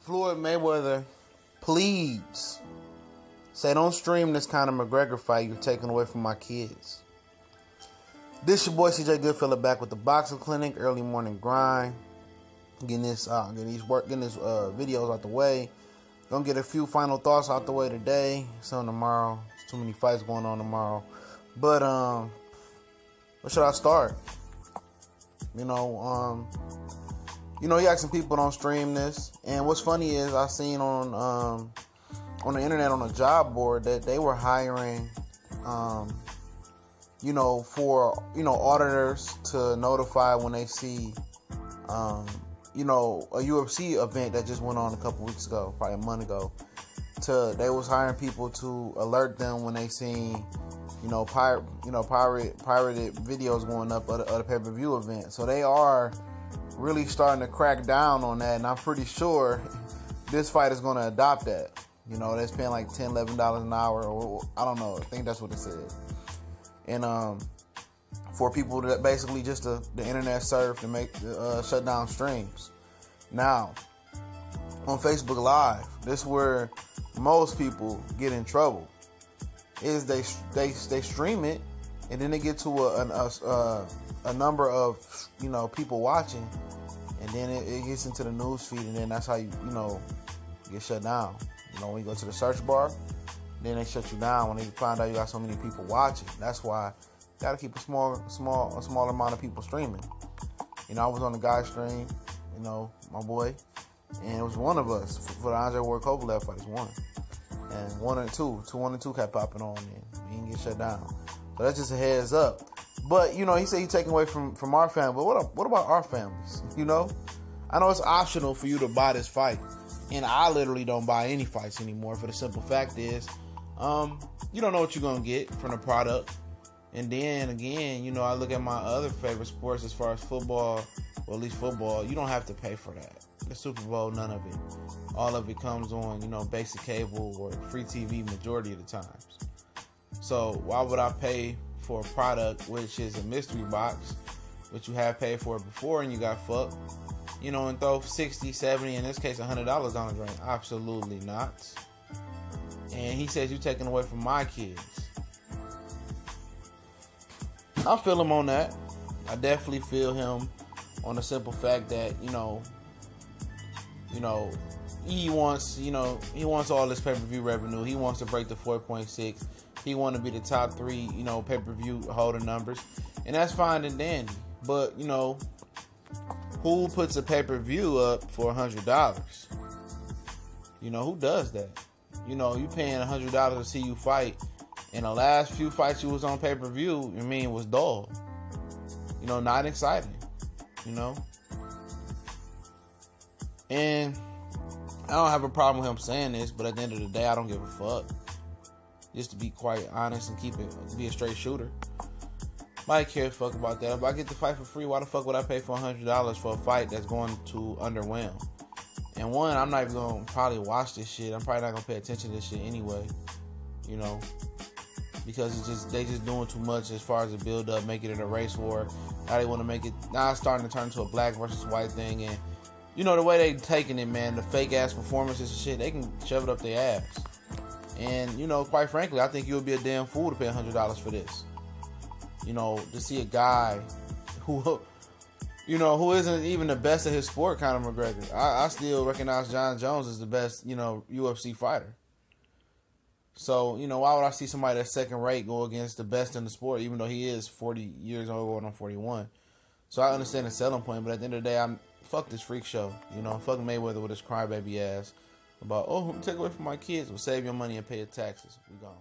Floyd Mayweather pleads. Say, don't stream this Conor Mcgregor fight. You're taking away from my kids. This your boy CJ Goodfellow back with the boxing clinic. Early morning grind. Getting these videos out the way. Gonna get a few final thoughts out the way today. Some tomorrow. There's too many fights going on tomorrow. But where should I start? You asking people don't stream this. And what's funny is I seen on the internet on a job board that they were hiring for auditors to notify when they see a UFC event that just went on a couple weeks ago, probably a month ago. They was hiring people to alert them when they seen pirated videos going up of the pay-per-view event. So they are really starting to crack down on that, and I'm pretty sure this fight is going to adopt that. They're paying like $10, $11 an hour, or I don't know. I think that's what it said. And for people that basically just the internet surf to make shut down streams. Now, on Facebook Live, this is where most people get in trouble. Is they stream it, and then they get to a number of people watching, and then it gets into the news feed, and then that's how you get shut down. When you go to the search bar, then they shut you down when they find out you got so many people watching. That's why you gotta keep a small amount of people streaming. I was on the guy's stream, my boy, and it was one of us for the Andre Ward Kovalev fight. It's one. And 1 and 2 kept popping on, and he didn't get shut down. So that's just a heads up. But he said he's taking away from our family. But what about our families? I know it's optional for you to buy this fight, and I literally don't buy any fights anymore. For the simple fact is, you don't know what you're gonna get from the product. And then again, I look at my other favorite sports as far as football, or at least football. You don't have to pay for that. The Super Bowl, none of it. All of it comes on, basic cable or free TV majority of the times. So why would I pay for a product which is a mystery box, which you have paid for before and you got fucked, and throw 60, 70, in this case $100 on the drain? Absolutely not. And he says you're taking away from my kids. I feel him on that. I definitely feel him on the simple fact that, he wants all this pay-per-view revenue. He wants to break the 4.6. He wants to be the top 3, pay-per-view holder numbers. And that's fine and dandy. But, who puts a pay-per-view up for $100? Who does that? You paying $100 to see you fight, and the last few fights you was on pay-per-view, was dull. Not exciting. And I don't have a problem with him saying this, but at the end of the day, I don't give a fuck. Just to be quite honest and be a straight shooter. I care a fuck about that. If I get the fight for free, why the fuck would I pay for $100 for a fight that's going to underwhelm? And one, I'm not even going to probably watch this shit. I'm probably not going to pay attention to this shit anyway. Because they just doing too much as far as the build up, making it a race war. Now they want to make it, now it's starting to turn into a black versus white thing. And the way they taking it, man, the fake ass performances and shit, they can shove it up their ass. And, quite frankly, I think you would be a damn fool to pay $100 for this. To see a guy who isn't even the best at his sport, Conor McGregor. I still recognize John Jones as the best, UFC fighter. So, why would I see somebody that's second rate go against the best in the sport, even though he is 40 years old, going on 41? So I understand the selling point, but at the end of the day, fuck this freak show. Fuck Mayweather with his crybaby ass about, take away from my kids. Well, save your money and pay your taxes. We gone.